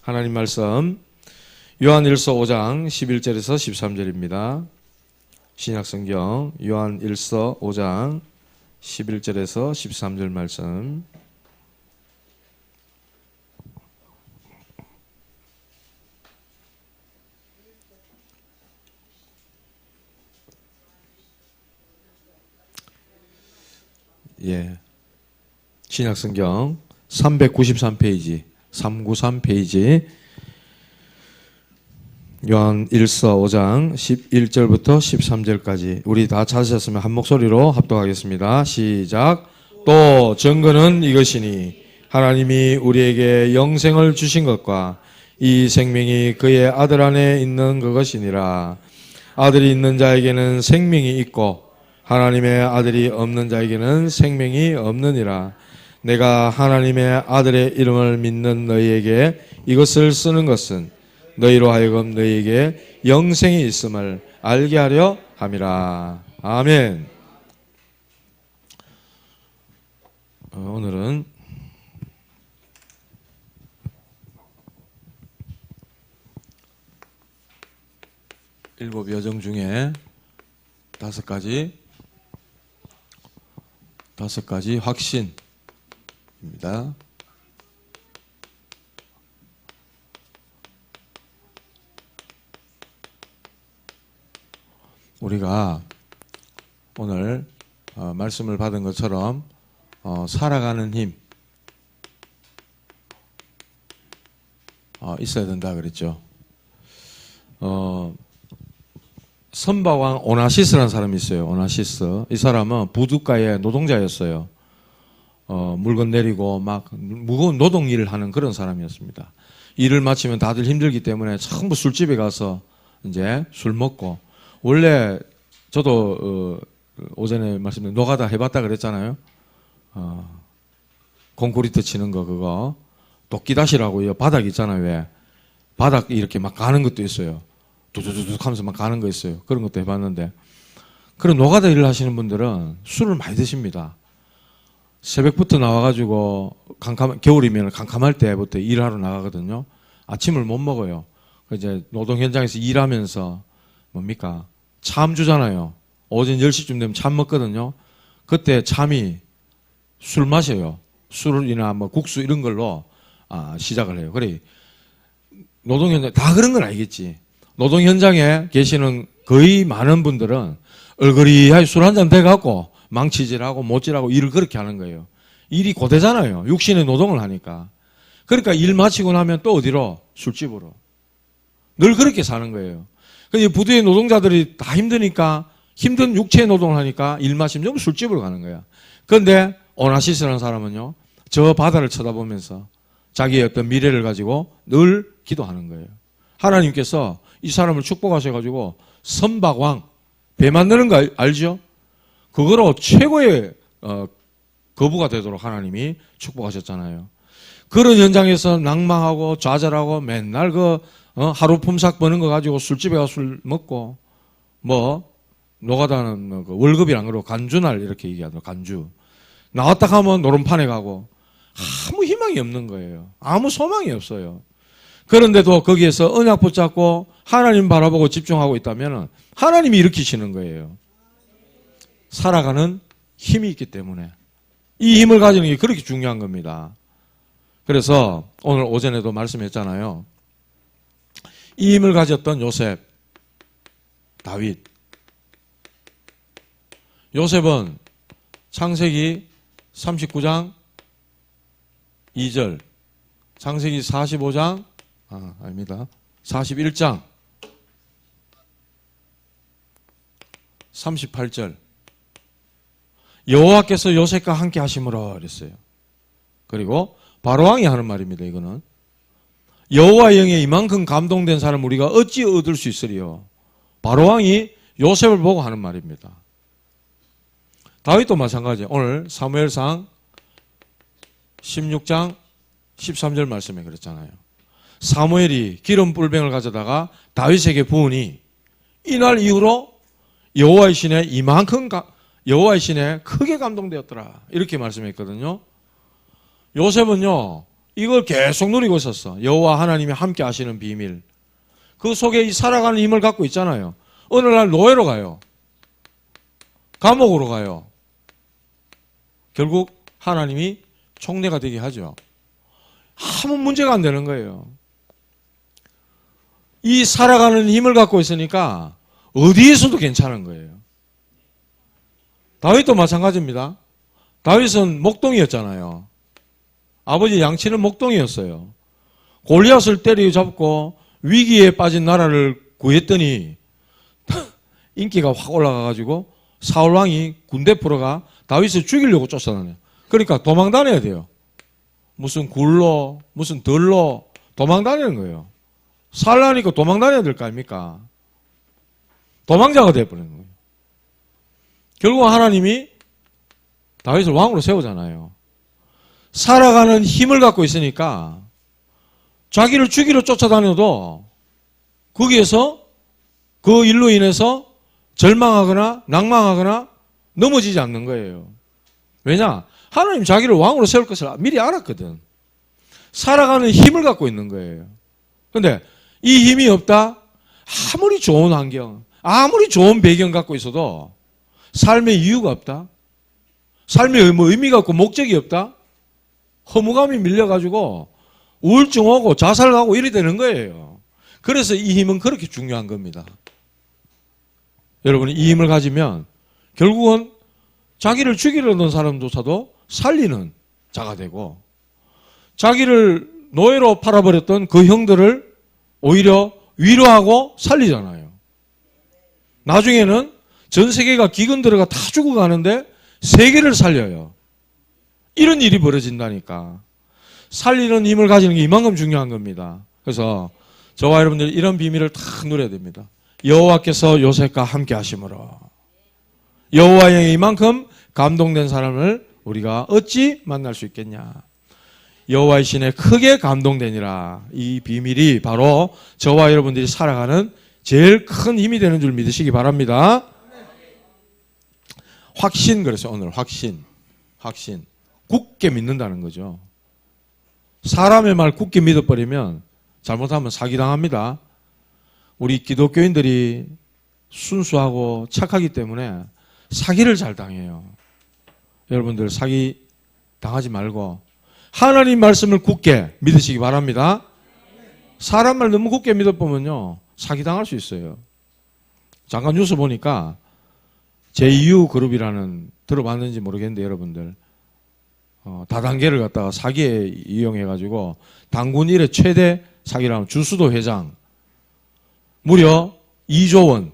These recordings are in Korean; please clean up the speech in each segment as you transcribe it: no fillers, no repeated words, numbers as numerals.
하나님 말씀 요한일서 5장 11절에서 13절입니다. 신약성경 요한일서 5장 11절에서 13절 말씀. 신약성경 393페이지 393페이지 요한일서 5장 11절부터 13절까지 우리 다 찾으셨으면 한 목소리로 합독하겠습니다. 시작. 또 증거는 이것이니 하나님이 우리에게 영생을 주신 것과 이 생명이 그의 아들 안에 있는 그것이니라. 아들이 있는 자에게는 생명이 있고 하나님의 아들이 없는 자에게는 생명이 없느니라. 내가 하나님의 아들의 이름을 믿는 너희에게 이것을 쓰는 것은 너희로 하여금 너희에게 영생이 있음을 알게 하려 함이라. 아멘. 오늘은 일곱 여정 중에 다섯 가지 확신입니다. 우리가 오늘 말씀을 받은 것처럼 살아가는 힘 있어야 된다 그랬죠. 선박왕 오나시스라는 사람이 있어요. 오나시스. 이 사람은 부둣가의 노동자였어요. 물건 내리고 막 무거운 노동 일을 하는 그런 사람이었습니다. 일을 마치면 다들 힘들기 때문에 전부 술집에 가서 이제 술 먹고, 원래 저도 오전에 말씀드린 노가다 해봤다 그랬잖아요. 콘크리트 치는 거 그거 도끼다시라고 바닥 있잖아요. 왜 바닥 이렇게 막 가는 것도 있어요. 두두두둑 하면서 막 가는 거 있어요. 그런 것도 해봤는데, 그런 노가다 일을 하시는 분들은 술을 많이 드십니다. 새벽부터 나와가지고 겨울이면 캄캄할 때부터 일하러 나가거든요. 아침을 못 먹어요. 이제 노동 현장에서 일하면서 뭡니까? 참 주잖아요. 오전 10시쯤 되면 참 먹거든요. 그때 참이 술 마셔요. 술이나 뭐 국수 이런 걸로 시작을 해요. 그래 노동 현장 다 그런 건 아니겠지. 노동 현장에 계시는 거의 많은 분들은 얼그리하게 술 한잔 돼갖고 망치질하고 못질하고 일을 그렇게 하는 거예요. 일이 고되잖아요. 육신의 노동을 하니까. 그러니까 일 마치고 나면 또 어디로? 술집으로. 늘 그렇게 사는 거예요. 부두의 노동자들이 다 힘드니까, 힘든 육체의 노동을 하니까 일 마치면 전부 술집으로 가는 거야. 그런데 오나시스라는 사람은요, 저 바다를 쳐다보면서 자기의 어떤 미래를 가지고 늘 기도하는 거예요. 하나님께서 이 사람을 축복하셔가지고 선박왕, 배 만드는 거 알죠? 그거로 최고의 거부가 되도록 하나님이 축복하셨잖아요. 그런 현장에서 낭망하고 좌절하고 맨날 하루 품삯 버는 거 가지고 술집에 가서 술 먹고, 노가다는 월급이란 거로 간주날 이렇게 얘기하더라고요. 간주. 나왔다 가면 노름판에 가고 아무 희망이 없는 거예요. 아무 소망이 없어요. 그런데도 거기에서 언약 붙잡고 하나님 바라보고 집중하고 있다면 하나님이 일으키시는 거예요. 살아가는 힘이 있기 때문에 이 힘을 가지는 게 그렇게 중요한 겁니다. 그래서 오늘 오전에도 말씀했잖아요. 이 힘을 가졌던 요셉, 다윗. 요셉은 창세기 39장 2절, 창세기 45장, 아닙니다. 41장 38절. 여호와께서 요셉과 함께 하심으로 그랬어요. 그리고 바로왕이 하는 말입니다. 이거는 여호와의 영에 이만큼 감동된 사람 우리가 어찌 얻을 수 있으리요. 바로왕이 요셉을 보고 하는 말입니다. 다윗도 마찬가지예요. 오늘 사무엘상 16장 13절 말씀에 그랬잖아요. 사무엘이 기름 뿔병을 가져다가 다윗에게 부으니 이날 이후로 여호와의 신에 여호와의 신에 크게 감동되었더라. 이렇게 말씀했거든요. 요셉은요, 이걸 계속 누리고 있었어. 여호와 하나님이 함께 하시는 비밀. 그 속에 이 살아가는 힘을 갖고 있잖아요. 어느 날 노예로 가요. 감옥으로 가요. 결국 하나님이 총리가 되게 하죠. 아무 문제가 안 되는 거예요. 이 살아가는 힘을 갖고 있으니까 어디에서도 괜찮은 거예요. 다윗도 마찬가지입니다. 다윗은 목동이었잖아요. 아버지 양치는 목동이었어요. 골리앗을 때려잡고 위기에 빠진 나라를 구했더니 인기가 확 올라가가지고 사울왕이 군대 풀어가 다윗을 죽이려고 쫓아다녀요. 그러니까 도망 다녀야 돼요. 무슨 굴로 무슨 들로 도망 다니는 거예요. 살라니까 도망 다녀야 될 거 아닙니까? 도망자가 되어버리는 거예요. 결국 하나님이 다윗을 왕으로 세우잖아요. 살아가는 힘을 갖고 있으니까 자기를 죽이러 쫓아다녀도 거기에서 그 일로 인해서 절망하거나 낭망하거나 넘어지지 않는 거예요. 왜냐? 하나님 자기를 왕으로 세울 것을 미리 알았거든. 살아가는 힘을 갖고 있는 거예요. 그런데 이 힘이 없다? 아무리 좋은 환경, 아무리 좋은 배경 갖고 있어도 삶의 이유가 없다? 삶에 뭐 의미가 없고 목적이 없다? 허무감이 밀려가지고 우울증 오고 자살 가고 이래 되는 거예요. 그래서 이 힘은 그렇게 중요한 겁니다. 여러분이 이 힘을 가지면 결국은 자기를 죽이려던 사람조차도 살리는 자가 되고 자기를 노예로 팔아버렸던 그 형들을 오히려 위로하고 살리잖아요. 나중에는 전 세계가 기근 들어가 다 죽어가는데 세계를 살려요. 이런 일이 벌어진다니까. 살리는 힘을 가지는 게 이만큼 중요한 겁니다. 그래서 저와 여러분들이 이런 비밀을 다 누려야 됩니다. 여호와께서 요셉과 함께 하심으로 여호와의 이만큼 감동된 사람을 우리가 어찌 만날 수 있겠냐. 여호와의 신에 크게 감동되니라. 이 비밀이 바로 저와 여러분들이 살아가는 제일 큰 힘이 되는 줄 믿으시기 바랍니다. 확신, 그래서 오늘 확신. 굳게 믿는다는 거죠. 사람의 말 굳게 믿어버리면 잘못하면 사기당합니다. 우리 기독교인들이 순수하고 착하기 때문에 사기를 잘 당해요. 여러분들 사기 당하지 말고 하나님 말씀을 굳게 믿으시기 바랍니다. 사람 말 너무 굳게 믿어보면요 사기당할 수 있어요. 잠깐 뉴스 보니까 제2유 그룹이라는, 들어봤는지 모르겠는데 여러분들 다단계를 갖다가 사기에 이용해가지고 당군 일의 최대 사기라면 주수도 회장 무려 2조 원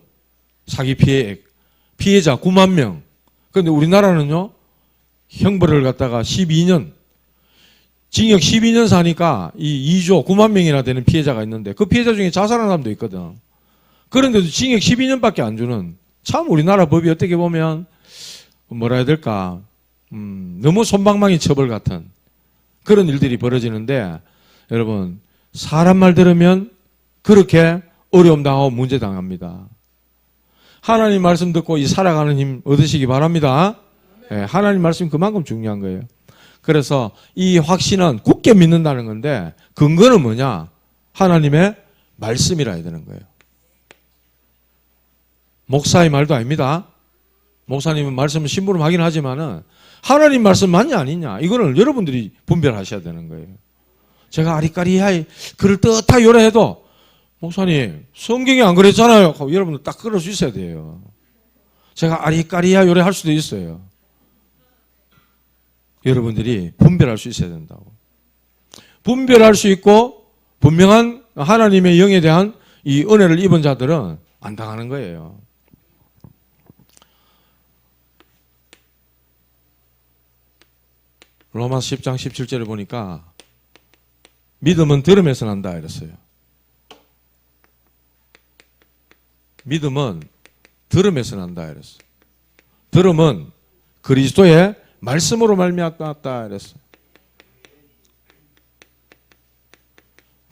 사기 피해액, 피해자 9만 명. 그런데 우리나라는요 형벌을 갖다가 12년 징역 12년 사니까 이 2조 9만 명이나 되는 피해자가 있는데 그 피해자 중에 자살한 사람도 있거든. 그런데도 징역 12년밖에 안 주는, 참 우리나라 법이 어떻게 보면 뭐라 해야 될까, 너무 솜방망이 처벌 같은 그런 일들이 벌어지는데 여러분 사람 말 들으면 그렇게 어려움 당하고 문제 당합니다. 하나님 말씀 듣고 이 살아가는 힘 얻으시기 바랍니다. 네, 하나님 말씀 그만큼 중요한 거예요. 그래서 이 확신은 굳게 믿는다는 건데 근거는 뭐냐? 하나님의 말씀이라 해야 되는 거예요. 목사의 말도 아닙니다. 목사님은 말씀을 심부름하긴 하지만은 하나님 말씀 맞냐 아니냐 이거는 여러분들이 분별하셔야 되는 거예요. 제가 아리까리하게 그럴듯하게 요래해도 목사님 성경이 안 그랬잖아요 하고 여러분들 딱 그럴 수 있어야 돼요. 제가 아리까리하게 요래할 수도 있어요. 여러분들이 분별할 수 있어야 된다고. 분별할 수 있고 분명한 하나님의 영에 대한 이 은혜를 입은 자들은 안 당하는 거예요. 로마서 10장 17절에 보니까 믿음은 들음에서 난다 이랬어요. 믿음은 들음에서 난다 이랬어요. 들음은 그리스도의 말씀으로 말미암았다 이랬어요.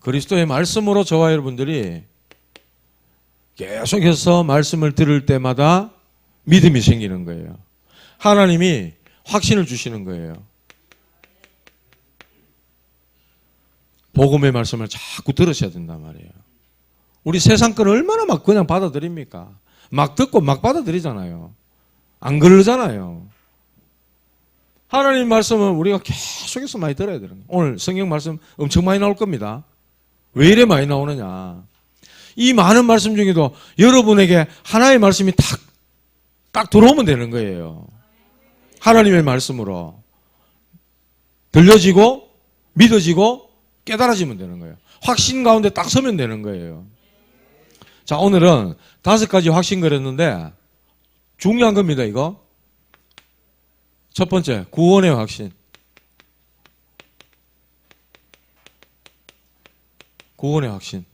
그리스도의 말씀으로 저와 여러분들이 계속해서 말씀을 들을 때마다 믿음이 생기는 거예요. 하나님이 확신을 주시는 거예요. 복음의 말씀을 자꾸 들으셔야 된단 말이에요. 우리 세상 걸 얼마나 막 그냥 받아들입니까? 막 듣고 막 받아들이잖아요. 안 그러잖아요. 하나님 말씀은 우리가 계속해서 많이 들어야 되는 거예요. 오늘 성경 말씀 엄청 많이 나올 겁니다. 왜 이래 많이 나오느냐. 이 많은 말씀 중에도 여러분에게 하나의 말씀이 딱 들어오면 되는 거예요. 하나님의 말씀으로. 들려지고, 믿어지고, 깨달아지면 되는 거예요. 확신 가운데 딱 서면 되는 거예요. 자, 오늘은 5가지 확신 그랬는데, 중요한 겁니다, 이거. 첫 번째, 구원의 확신. 구원의 확신.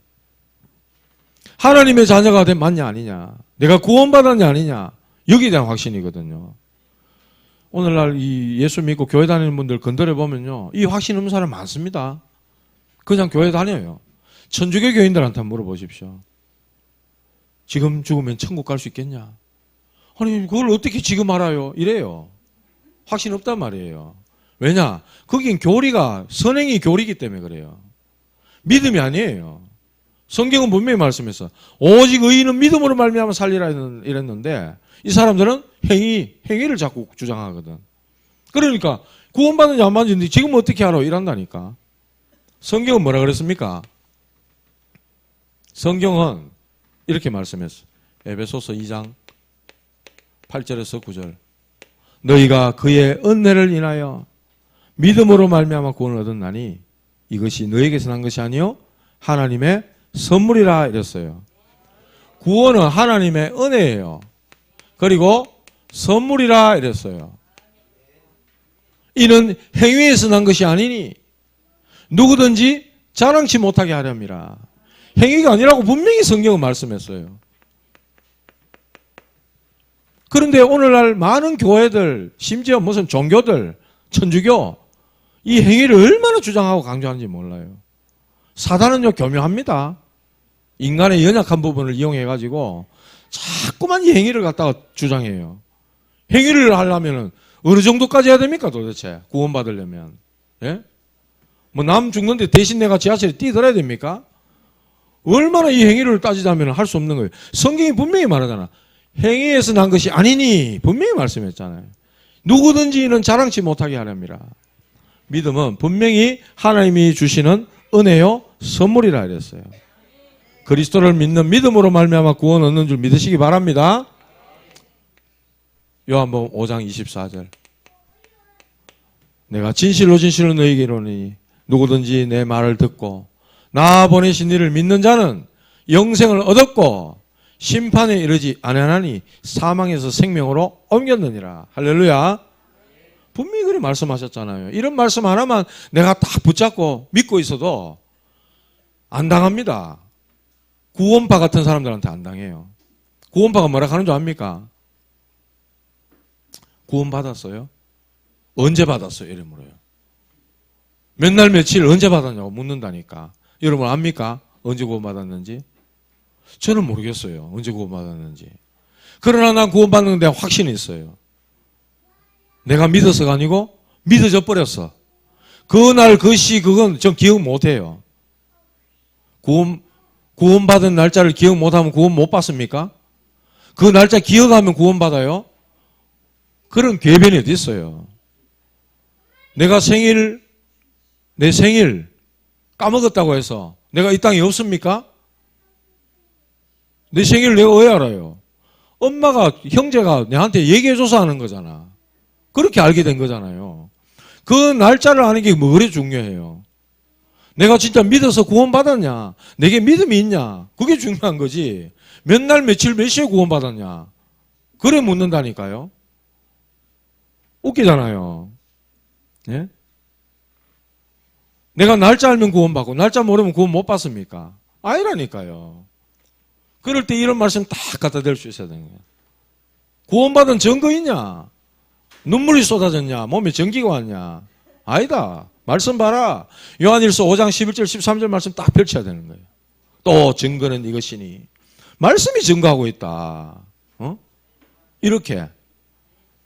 하나님의 자녀가 된 맞냐 아니냐. 내가 구원받았냐 아니냐. 여기에 대한 확신이거든요. 오늘날 이 예수 믿고 교회 다니는 분들 건드려 보면요. 이 확신 없는 사람 많습니다. 그냥 교회 다녀요. 천주교 교인들한테 한번 물어보십시오. 지금 죽으면 천국 갈 수 있겠냐? 아니, 그걸 어떻게 지금 알아요? 이래요. 확신 없단 말이에요. 왜냐? 거긴 교리가, 선행이 교리이기 때문에 그래요. 믿음이 아니에요. 성경은 분명히 말씀했어. 오직 의인은 믿음으로 말미암아 살리라 이랬는데 이 사람들은 행위를 자꾸 주장하거든. 그러니까 구원받는지 안 받는지 지금 어떻게 알아? 이란다니까. 성경은 뭐라 그랬습니까? 성경은 이렇게 말씀했어. 에베소서 2장 8절에서 9절. 너희가 그의 은혜를 인하여 믿음으로 말미암아 구원을 얻었나니 이것이 너에게서 난 것이 아니요 하나님의 선물이라 이랬어요. 구원은 하나님의 은혜예요. 그리고 선물이라 이랬어요. 이는 행위에서 난 것이 아니니 누구든지 자랑치 못하게 하렵니다. 행위가 아니라고 분명히 성경은 말씀했어요. 그런데 오늘날 많은 교회들, 심지어 무슨 종교들, 천주교, 이 행위를 얼마나 주장하고 강조하는지 몰라요. 사단은요, 교묘합니다. 인간의 연약한 부분을 이용해가지고 자꾸만 이 행위를 갖다가 주장해요. 행위를 하려면 어느 정도까지 해야 됩니까, 도대체? 구원받으려면. 예? 뭐 남 죽는데 대신 내가 지하철에 뛰어들어야 됩니까? 얼마나 이 행위를 따지자면 할 수 없는 거예요. 성경이 분명히 말하잖아. 행위에서 난 것이 아니니 분명히 말씀했잖아요. 누구든지 이는 자랑치 못하게 하렵니다. 믿음은 분명히 하나님이 주시는 은혜요 선물이라 그랬어요. 그리스도를 믿는 믿음으로 말미암아 구원 얻는 줄 믿으시기 바랍니다. 요한복음 5장 24절. 내가 진실로 너희에게 이르노니 누구든지 내 말을 듣고 나 보내신 이를 믿는 자는 영생을 얻었고 심판에 이르지 아니하나니 사망에서 생명으로 옮겼느니라. 할렐루야. 분명히 그렇게 말씀하셨잖아요. 이런 말씀 하나만 내가 딱 붙잡고 믿고 있어도 안 당합니다. 구원파 같은 사람들한테 안 당해요. 구원파가 뭐라 하는 줄 압니까? 구원 받았어요? 언제 받았어요? 이래 물어요. 몇 날 며칠 언제 받았냐고 묻는다니까. 여러분 압니까? 언제 구원 받았는지? 저는 모르겠어요. 언제 구원 받았는지. 그러나 난 구원 받는데 확신이 있어요. 내가 믿어서가 아니고 믿어져 버렸어. 그날 그 시 그건 전 기억 못해요. 구원받은 날짜를 기억 못하면 구원 못 받습니까? 그 날짜 기억하면 구원 받아요? 그런 궤변이 어디 있어요? 내가 내 생일 까먹었다고 해서 내가 이 땅에 없습니까? 내 생일을 내가 왜 알아요? 엄마가, 형제가 내한테 얘기해줘서 하는 거잖아. 그렇게 알게 된 거잖아요. 그 날짜를 아는 게 뭐 그래 중요해요. 내가 진짜 믿어서 구원받았냐? 내게 믿음이 있냐? 그게 중요한 거지. 몇 날, 며칠, 몇 시에 구원받았냐? 그래 묻는다니까요. 웃기잖아요. 예? 내가 날짜 알면 구원받고 날짜 모르면 구원 못 받습니까? 아니라니까요. 그럴 때 이런 말씀 딱 갖다 댈 수 있어야 되는 거예요. 구원받은 증거 있냐? 눈물이 쏟아졌냐? 몸에 전기가 왔냐? 아니다. 말씀 봐라. 요한일서 5장 11절 13절 말씀 딱 펼쳐야 되는 거예요. 또 증거는 이것이니 말씀이 증거하고 있다. 이렇게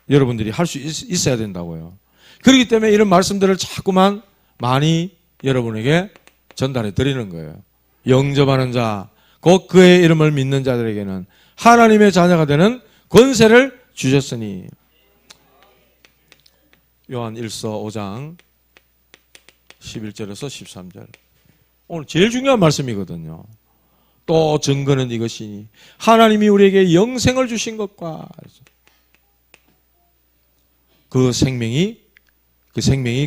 여러분들이 할 수 있어야 된다고요. 그렇기 때문에 이런 말씀들을 자꾸만 많이 여러분에게 전달해 드리는 거예요. 영접하는 자, 곧 그의 이름을 믿는 자들에게는 하나님의 자녀가 되는 권세를 주셨으니. 요한 1서 5장 11절에서 13절. 오늘 제일 중요한 말씀이거든요. 또 증거는 이것이니 하나님이 우리에게 영생을 주신 것과 그 생명이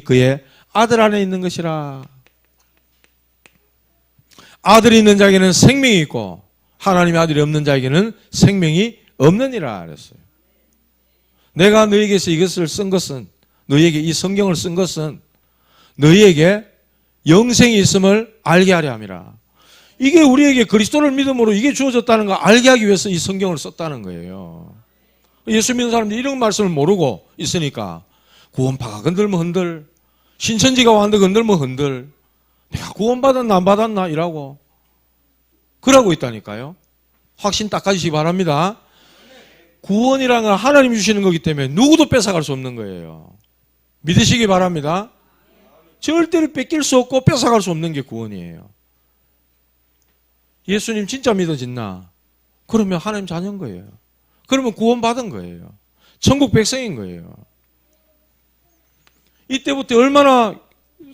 그의 아들 안에 있는 것이라. 아들이 있는 자에게는 생명이 있고 하나님의 아들이 없는 자에게는 생명이 없느니라 그랬어요. 내가 너희에게서 이것을 쓴 것은, 너희에게 이 성경을 쓴 것은 너희에게 영생이 있음을 알게 하려 함이라. 이게 우리에게 그리스도를 믿음으로 이게 주어졌다는 거 알게 하기 위해서 이 성경을 썼다는 거예요. 예수 믿는 사람들이 이런 말씀을 모르고 있으니까 구원파가 흔들면 흔들, 신천지가 왔는데 흔들면 흔들, 내가 구원받았나 안 받았나 이라고 그러고 있다니까요. 확신 딱 가지시기 바랍니다. 구원이라는 건 하나님이 주시는 거기 때문에 누구도 뺏어갈 수 없는 거예요. 믿으시기 바랍니다. 절대로 뺏길 수 없고 뺏어갈 수 없는 게 구원이에요. 예수님 진짜 믿어진나? 그러면 하나님 자녀인 거예요. 그러면 구원받은 거예요. 천국 백성인 거예요. 이때부터 얼마나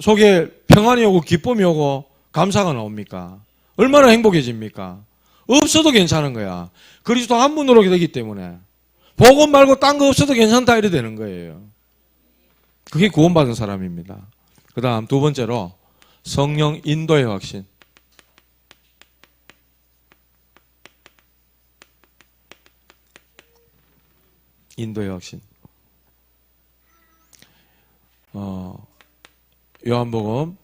속에 평안이 오고 기쁨이 오고 감사가 나옵니까? 얼마나 행복해집니까? 없어도 괜찮은 거야. 그리스도 한 분으로 되기 때문에 복음 말고 딴 거 없어도 괜찮다 이래 되는 거예요. 그게 구원받은 사람입니다. 그 다음 두 번째로 성령 인도의 확신. 인도의 확신. 요한복음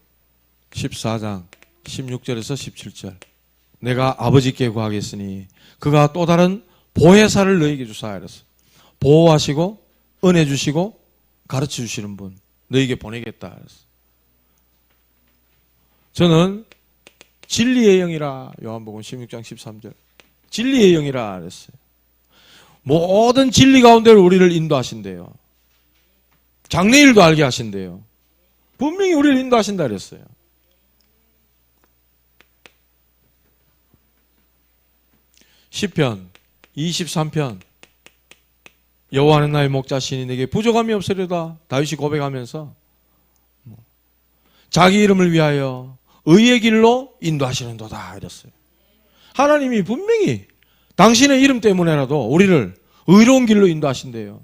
14장 16절에서 17절. 내가 아버지께 구하겠으니 그가 또 다른 보혜사를 너희에게 주사 이랬어. 보호하시고 은혜 주시고 가르쳐 주시는 분 너희에게 보내겠다 이랬어. 저는 진리의 영이라, 요한복음 16장 13절. 진리의 영이라 그랬어요. 모든 진리 가운데로 우리를 인도하신대요. 장래일도 알게 하신대요. 분명히 우리를 인도하신다 그랬어요. 시편 23편 여호와는 나의 목자시니 내게 부족함이 없으리로다. 다윗이 고백하면서 자기 이름을 위하여 의의 길로 인도하시는도다 이랬어요. 하나님이 분명히 당신의 이름 때문에라도 우리를 의로운 길로 인도하신대요.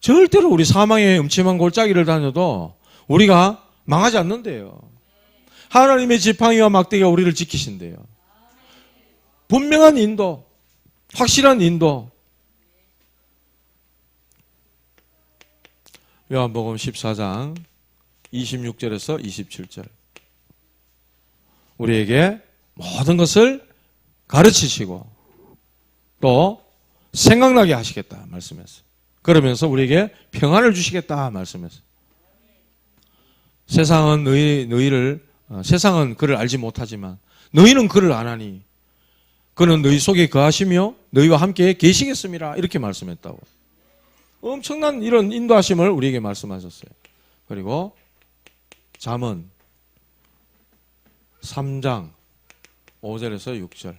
절대로 우리 사망의 음침한 골짜기를 다녀도 우리가 망하지 않는데요. 하나님의 지팡이와 막대기가 우리를 지키신대요. 분명한 인도, 확실한 인도. 요한복음 14장 26절에서 27절. 우리에게 모든 것을 가르치시고 또 생각나게 하시겠다 말씀했어요. 그러면서 우리에게 평안을 주시겠다 말씀했어요. 세상은 세상은 그를 알지 못하지만 너희는 그를 아나니 그는 너희 속에 거하시며 너희와 함께 계시겠습니다. 이렇게 말씀했다고. 엄청난 이런 인도하심을 우리에게 말씀하셨어요. 그리고 잠언 3장 5절에서 6절.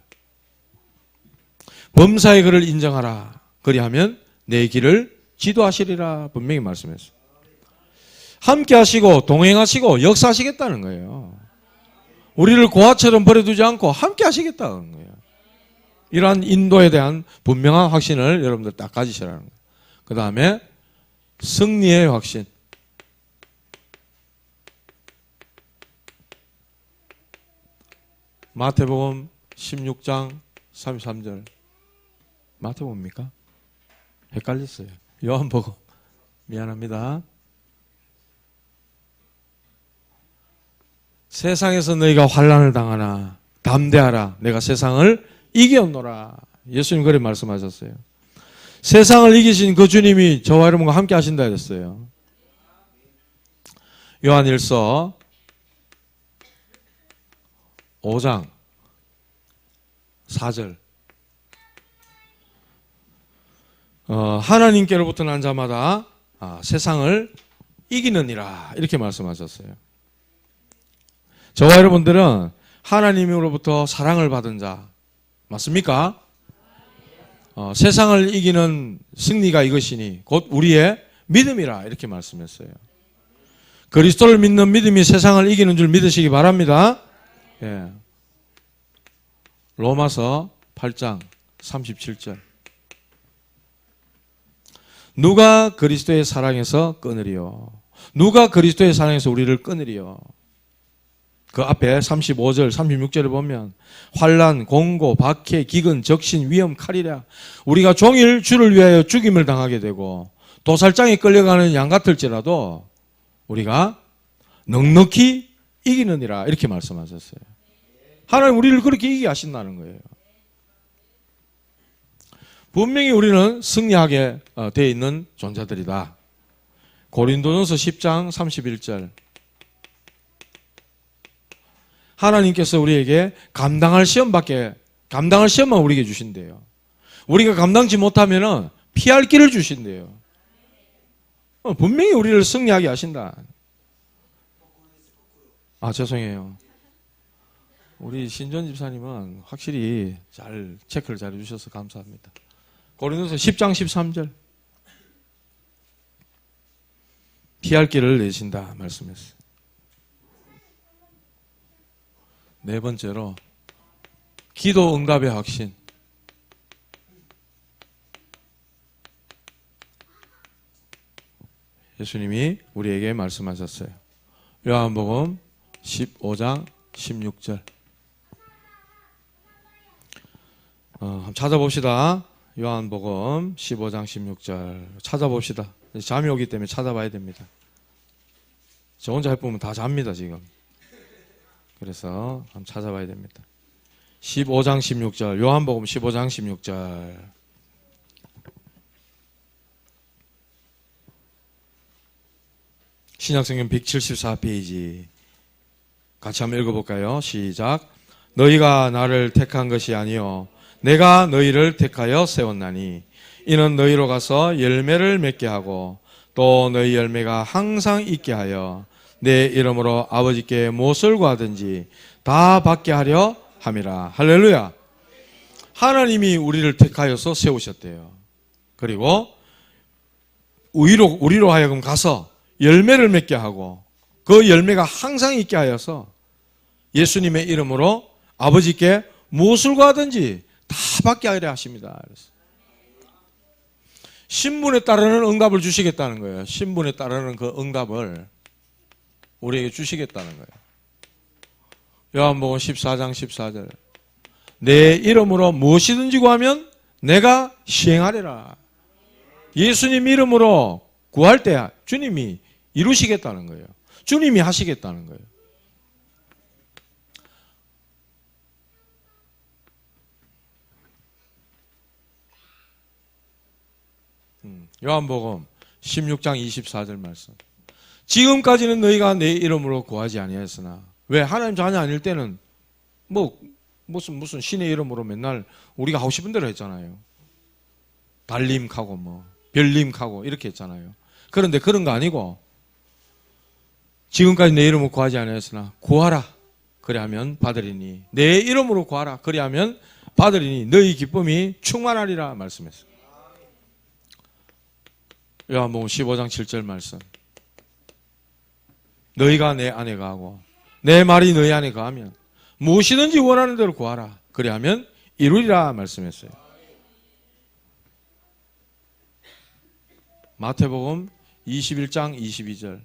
범사의 그를 인정하라. 그리하면 내 길을 지도하시리라. 분명히 말씀했어요. 함께 하시고 동행하시고 역사하시겠다는 거예요. 우리를 고아처럼 버려두지 않고 함께 하시겠다는 거예요. 이러한 인도에 대한 분명한 확신을 여러분들 딱 가지시라는 거예요. 그 다음에 승리의 확신. 마태복음 16장 33절. 마태복음입니까? 헷갈렸어요. 요한복음. 미안합니다. 세상에서 너희가 환난을 당하나 담대하라. 내가 세상을 이겼노라. 예수님 그렇게 말씀하셨어요. 세상을 이기신 그 주님이 저와 여러분과 함께 하신다 했어요. 요한일서 5장 4절. 하나님께로부터 난 자마다 세상을 이기느니라 이렇게 말씀하셨어요. 저와 여러분들은 하나님으로부터 사랑을 받은 자 맞습니까? 세상을 이기는 승리가 이것이니 곧 우리의 믿음이라 이렇게 말씀했어요. 그리스도를 믿는 믿음이 세상을 이기는 줄 믿으시기 바랍니다. 예. 로마서 8장 37절. 누가 그리스도의 사랑에서 끊으리요? 누가 그리스도의 사랑에서 우리를 끊으리요? 그 앞에 35절, 36절을 보면 환난, 공고, 박해, 기근, 적신, 위험, 칼이라 우리가 종일 주를 위하여 죽임을 당하게 되고 도살장에 끌려가는 양 같을지라도 우리가 넉넉히 이기느니라 이렇게 말씀하셨어요. 하나님 우리를 그렇게 이기게 하신다는 거예요. 분명히 우리는 승리하게 되어 있는 존재들이다. 고린도전서 10장 31절. 하나님께서 우리에게 감당할 시험만 우리에게 주신대요. 우리가 감당치 못하면은 피할 길을 주신대요. 분명히 우리를 승리하게 하신다. 죄송해요. 우리 신전 집사님은 확실히 잘 체크를 잘 해주셔서 감사합니다. 고린도서 10장 13절. 피할 길을 내신다 말씀했어요. 네 번째로 기도 응답의 확신. 예수님이 우리에게 말씀하셨어요. 요한복음 15장 16절. 한번 찾아봅시다. 요한복음 15장 16절 찾아봅시다. 잠이 오기 때문에 찾아봐야 됩니다. 저 혼자 해보면 다 잡니다 지금. 그래서 한번 찾아봐야 됩니다. 15장 16절 요한복음 15장 16절. 신약성경 174페이지 같이 한번 읽어볼까요? 시작. 너희가 나를 택한 것이 아니요 내가 너희를 택하여 세웠나니 이는 너희로 가서 열매를 맺게 하고 또 너희 열매가 항상 있게 하여 내 이름으로 아버지께 무엇을 구하든지 다 받게 하려 함이라. 할렐루야. 하나님이 우리를 택하여서 세우셨대요. 그리고 우리로 하여금 가서 열매를 맺게 하고 그 열매가 항상 있게 하여서 예수님의 이름으로 아버지께 무엇을 구하든지 다 받게 하려 하십니다. 그래서 신분에 따르는 응답을 주시겠다는 거예요. 신분에 따르는 그 응답을 우리에게 주시겠다는 거예요. 요한복음 14장 14절. 내 이름으로 무엇이든지 구하면 내가 시행하리라. 예수님 이름으로 구할 때 주님이 이루시겠다는 거예요. 주님이 하시겠다는 거예요. 요한복음 16장 24절 말씀. 지금까지는 너희가 내 이름으로 구하지 아니하였으나 왜 하나님 자녀 아닐 때는 무슨 신의 이름으로 맨날 우리가 하고 싶은 대로 했잖아요. 달림하고 별림하고 이렇게 했잖아요. 그런데 그런 거 아니고 지금까지 내 이름으로 구하지 아니하였으나 구하라 그리하면 받으리니 내 이름으로 구하라 그리하면 받으리니 너희 기쁨이 충만하리라 말씀했어요. 요한복음 15장 7절 말씀. 너희가 내 안에 거하고 내 말이 너희 안에 거하면 무엇이든지 원하는 대로 구하라 그리하면 이루리라 말씀했어요. 마태복음 21장 22절.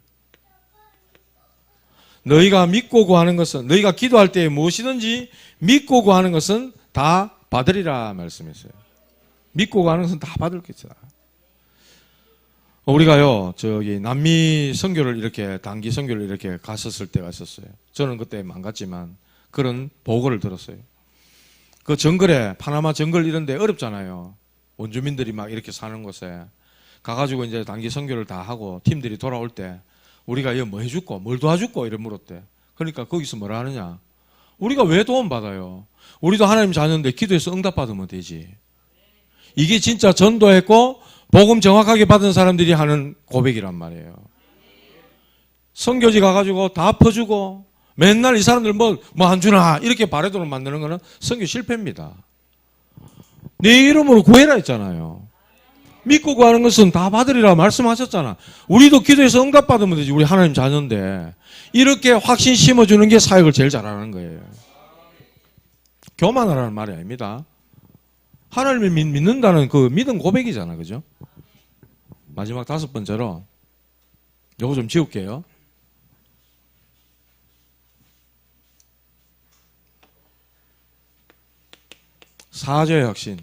너희가 믿고 구하는 것은 너희가 기도할 때 무엇이든지 믿고 구하는 것은 다 받으리라 말씀했어요. 믿고 구하는 것은 다 받을 것이다. 우리가요, 남미 선교를 이렇게, 단기 선교를 이렇게 갔었을 때가 있었어요. 저는 그때 망갔지만 그런 보고를 들었어요. 그 정글에, 파나마 정글 이런 데 어렵잖아요. 원주민들이 막 이렇게 사는 곳에. 가가지고 이제 단기 선교를 다 하고 팀들이 돌아올 때 우리가 이거 뭐 해줄까? 뭘 도와줄까? 이래 물었대. 그러니까 거기서 뭐라 하느냐? 우리가 왜 도움받아요? 우리도 하나님 자녀인데 기도해서 응답받으면 되지. 이게 진짜 전도했고 복음 정확하게 받은 사람들이 하는 고백이란 말이에요. 선교지 가가지고 다 퍼주고 맨날 이 사람들 뭐 안 주나 이렇게 바래도록 만드는 거는 선교 실패입니다. 내 이름으로 구해라 했잖아요. 믿고 구하는 것은 다 받으리라 말씀하셨잖아. 우리도 기도해서 응답받으면 되지. 우리 하나님 자녀인데. 이렇게 확신 심어주는 게 사역을 제일 잘하는 거예요. 교만하라는 말이 아닙니다. 하나님을 믿는다는 그 믿음 고백이잖아. 그죠? 마지막 5번째로 요거 좀 지울게요. 사죄의 확신.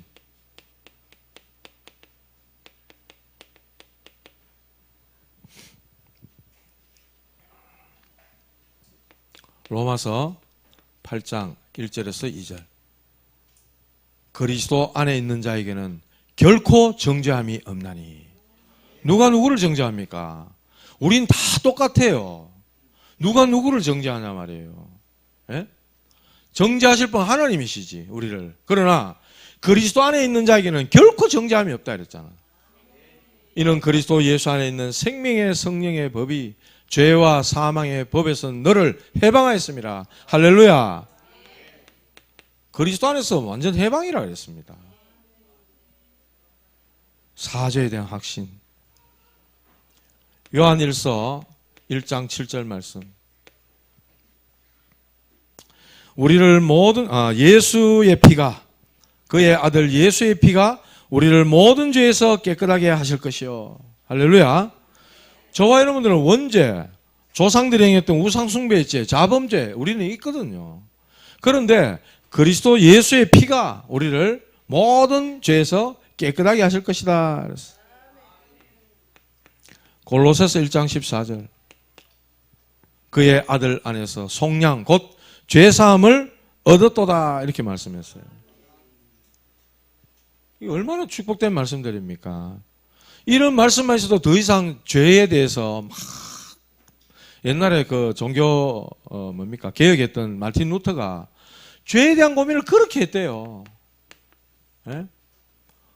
로마서 8장 1절에서 2절. 그리스도 안에 있는 자에게는 결코 정죄함이 없나니. 누가 누구를 정죄합니까? 우린 다 똑같아요. 누가 누구를 정죄하냐 말이에요. 예? 정죄하실 분 하나님이시지, 우리를. 그러나 그리스도 안에 있는 자에게는 결코 정죄함이 없다 그랬잖아. 이는 그리스도 예수 안에 있는 생명의 성령의 법이 죄와 사망의 법에서 너를 해방하였습니다. 할렐루야. 그리스도 안에서 완전 해방이라 그랬습니다. 사죄에 대한 확신. 요한일서 1장 7절 말씀. 우리를 모든 예수의 피가, 그의 아들 예수의 피가 우리를 모든 죄에서 깨끗하게 하실 것이요. 할렐루야. 저와 여러분들은 원죄, 조상들이 행했던 우상숭배죄, 자범죄 우리는 있거든요. 그런데 그리스도 예수의 피가 우리를 모든 죄에서 깨끗하게 하실 것이다. 그랬어요. 골로새서 1장 14절. 그의 아들 안에서 속량 곧 죄사함을 얻었도다 이렇게 말씀했어요. 이 얼마나 축복된 말씀들입니까? 이런 말씀만 있어도 더 이상 죄에 대해서 막 옛날에 그 종교 개혁했던 마틴 루터가 죄에 대한 고민을 그렇게 했대요. 예?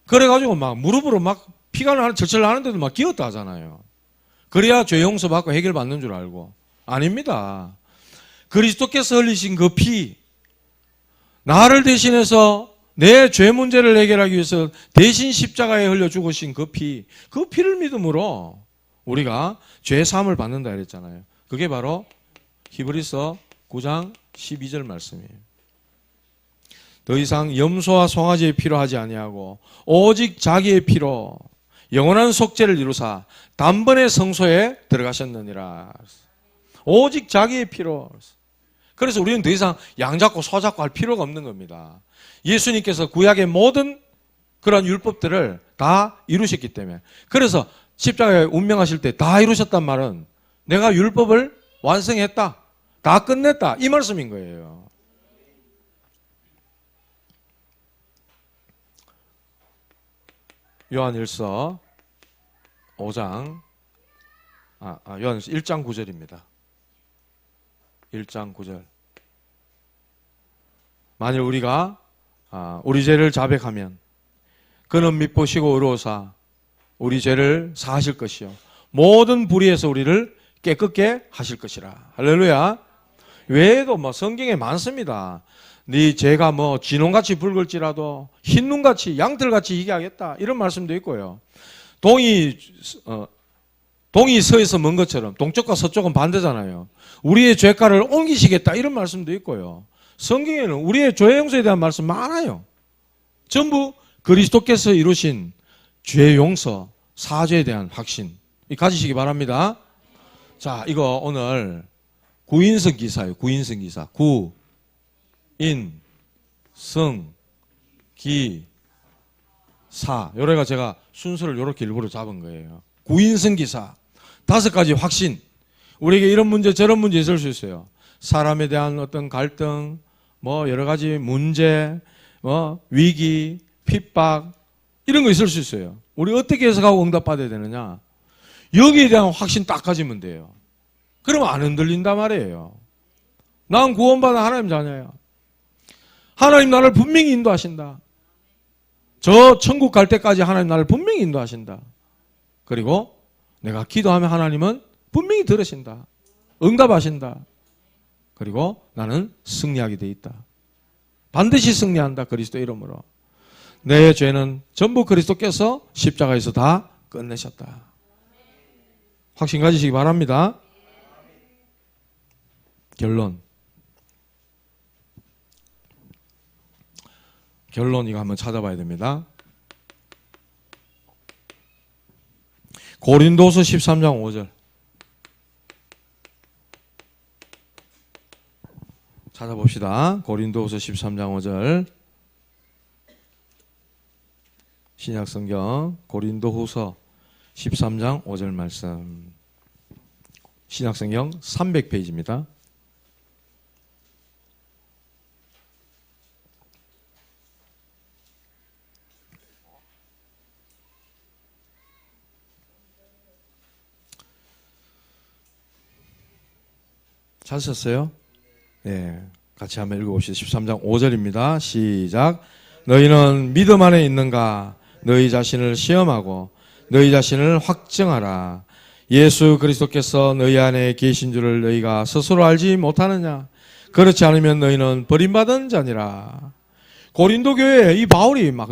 그래가지고 막 무릎으로 막 피가 절절 나는데도 막 기었다 하잖아요. 그래야 죄 용서받고 해결받는 줄 알고. 아닙니다. 그리스도께서 흘리신 그 피, 나를 대신해서 내 죄 문제를 해결하기 위해서 대신 십자가에 흘려 죽으신 그 피를 믿음으로 우리가 죄 사함을 받는다 그랬잖아요. 그게 바로 히브리서 9장 12절 말씀이에요. 더 이상 염소와 송아지의 피로 하지 아니하고 오직 자기의 피로 영원한 속죄를 이루사 단번에 성소에 들어가셨느니라. 오직 자기의 피로. 그래서 우리는 더 이상 양 잡고 소 잡고 할 필요가 없는 겁니다. 예수님께서 구약의 모든 그런 율법들을 다 이루셨기 때문에. 그래서 십자가에 운명하실 때 다 이루셨단 말은 내가 율법을 완성했다, 다 끝냈다 이 말씀인 거예요. 요한일서 5장 요한일서 1장 9절입니다. 1장 9절. 만일 우리가 우리 죄를 자백하면 그는 믿보시고 의로우사 우리 죄를 사하실 것이요 모든 불의에서 우리를 깨끗게 하실 것이라. 할렐루야. 외에도 성경에 많습니다. 네 죄가 진홍같이 붉을지라도 흰눈같이 양털같이 희게 하겠다 이런 말씀도 있고요. 동이 서에서 먼 것처럼 동쪽과 서쪽은 반대잖아요. 우리의 죄가를 옮기시겠다 이런 말씀도 있고요. 성경에는 우리의 죄 용서에 대한 말씀 많아요. 전부 그리스도께서 이루신 죄 용서, 사죄에 대한 확신 가지시기 바랍니다. 자, 이거 오늘 구인성 기사예요. 구인성 기사. 구, 인, 성, 기, 사. 요래가 제가 순서를 요렇게 일부러 잡은 거예요. 구인성 기사. 5가지 확신. 우리에게 이런 문제 저런 문제 있을 수 있어요. 사람에 대한 어떤 갈등, 여러 가지 문제, 위기, 핍박 이런 거 있을 수 있어요. 우리 어떻게 해석하고 응답받아야 되느냐? 여기에 대한 확신 딱 가지면 돼요. 그러면 안 흔들린단 말이에요. 난 구원받은 하나님 자녀야. 하나님 나를 분명히 인도하신다. 저 천국 갈 때까지 하나님 나를 분명히 인도하신다. 그리고 내가 기도하면 하나님은 분명히 들으신다. 응답하신다. 그리고 나는 승리하게 돼 있다. 반드시 승리한다. 그리스도 이름으로. 내 죄는 전부 그리스도께서 십자가에서 다 끝내셨다. 확신 가지시기 바랍니다. 결론 이거 한번 찾아봐야 됩니다. 고린도서 13장 5절 찾아봅시다. 고린도서 13장 5절 신약성경 고린도후서 13장 5절 말씀 신약성경 300페이지입니다. 찾으셨어요? 네, 같이 한번 읽어봅시다. 13장 5절입니다. 시작. 너희는 믿음 안에 있는가? 너희 자신을 시험하고 너희 자신을 확증하라. 예수 그리스도께서 너희 안에 계신 줄을 너희가 스스로 알지 못하느냐? 그렇지 않으면 너희는 버림받은 자니라. 고린도 교회에 이 바울이 막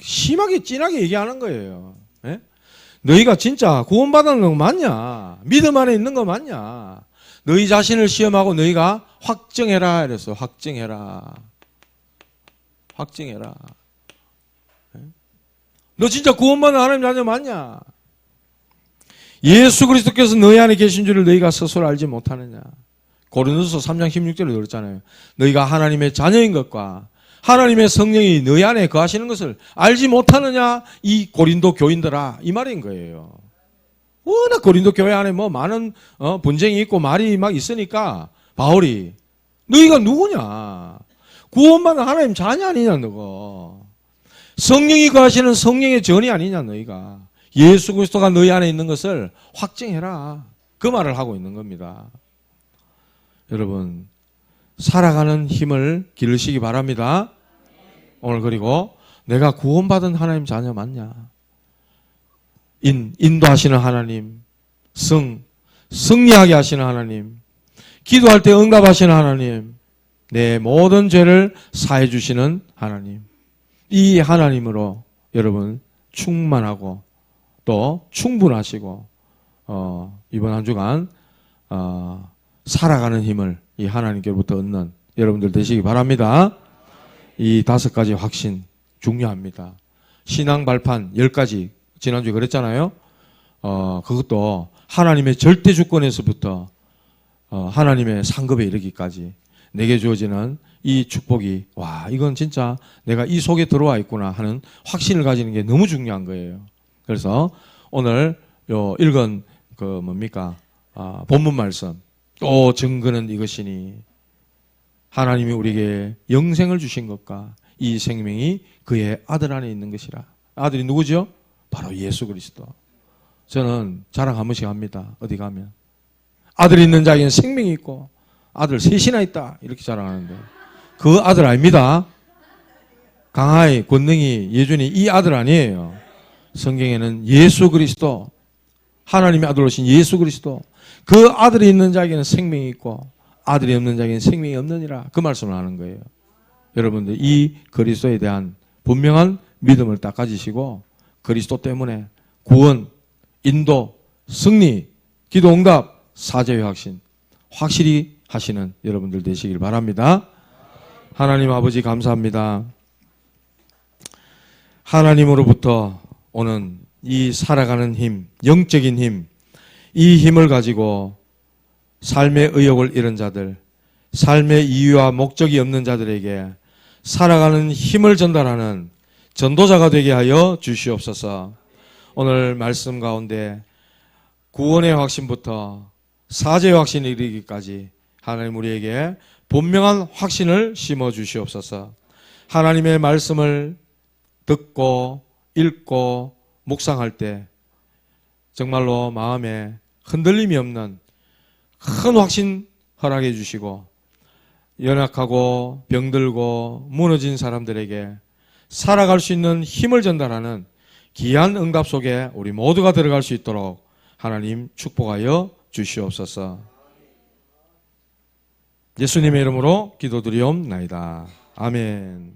심하게 진하게 얘기하는 거예요. 네? 너희가 진짜 구원받은 거 맞냐? 믿음 안에 있는 거 맞냐? 너희 자신을 시험하고 너희가 확증해라. 이랬어. 확증해라. 너 진짜 구원받은 하나님 자녀 맞냐? 예수 그리스도께서 너희 안에 계신 줄을 너희가 스스로 알지 못하느냐? 고린도서 3장 16절에 그랬잖아요. 너희가 하나님의 자녀인 것과 하나님의 성령이 너희 안에 거하시는 것을 알지 못하느냐? 이 고린도 교인들아, 이 말인 거예요. 워낙 고린도 교회 안에 뭐 많은 분쟁이 있고 말이 막 있으니까 바울이 너희가 누구냐? 구원받은 하나님 자녀 아니냐 너가? 성령이 거하시는 성령의 전이 아니냐 너희가? 예수 그리스도가 너희 안에 있는 것을 확증해라. 그 말을 하고 있는 겁니다. 여러분 살아가는 힘을 기르시기 바랍니다. 오늘 그리고 내가 구원받은 하나님 자녀 맞냐? 인도하시는 하나님, 승리하게 하시는 하나님, 기도할 때 응답하시는 하나님, 내 모든 죄를 사해 주시는 하나님, 이 하나님으로 여러분 충만하고 또 충분하시고 이번 한 주간 살아가는 힘을 이 하나님께로부터 얻는 여러분들 되시기 바랍니다. 이 5가지 확신 중요합니다. 신앙 발판 10가지 지난주에 그랬잖아요. 그것도 하나님의 절대 주권에서부터 하나님의 상급에 이르기까지 내게 주어지는 이 축복이 와 이건 진짜 내가 이 속에 들어와 있구나 하는 확신을 가지는 게 너무 중요한 거예요. 그래서 오늘 읽은 본문 말씀 또 증거는 이것이니 하나님이 우리에게 영생을 주신 것과 이 생명이 그의 아들 안에 있는 것이라. 아들이 누구죠? 바로 예수 그리스도. 저는 자랑 한 번씩 합니다. 어디 가면 아들이 있는 자에게는 생명이 있고 아들 셋이나 있다 이렇게 자랑하는데 그 아들 아닙니다. 강하이, 권능이, 예준이 이 아들 아니에요. 성경에는 예수 그리스도 하나님의 아들 오신 예수 그리스도 그 아들이 있는 자에게는 생명이 있고 아들이 없는 자에게는 생명이 없느니라 그 말씀을 하는 거예요. 여러분들 이 그리스도에 대한 분명한 믿음을 딱 가지시고 그리스도 때문에 구원, 인도, 승리, 기도 응답, 사죄의 확신 확실히 하시는 여러분들 되시길 바랍니다. 하나님 아버지 감사합니다. 하나님으로부터 오는 이 살아가는 힘, 영적인 힘, 이 힘을 가지고 삶의 의욕을 잃은 자들, 삶의 이유와 목적이 없는 자들에게 살아가는 힘을 전달하는 전도자가 되게 하여 주시옵소서. 오늘 말씀 가운데 구원의 확신부터 사죄의 확신에 이르기까지 하나님 우리에게 분명한 확신을 심어 주시옵소서. 하나님의 말씀을 듣고 읽고 묵상할 때 정말로 마음에 흔들림이 없는 큰 확신 허락해 주시고 연약하고 병들고 무너진 사람들에게 살아갈 수 있는 힘을 전달하는 귀한 응답 속에 우리 모두가 들어갈 수 있도록 하나님 축복하여 주시옵소서. 예수님의 이름으로 기도드리옵나이다. 아멘.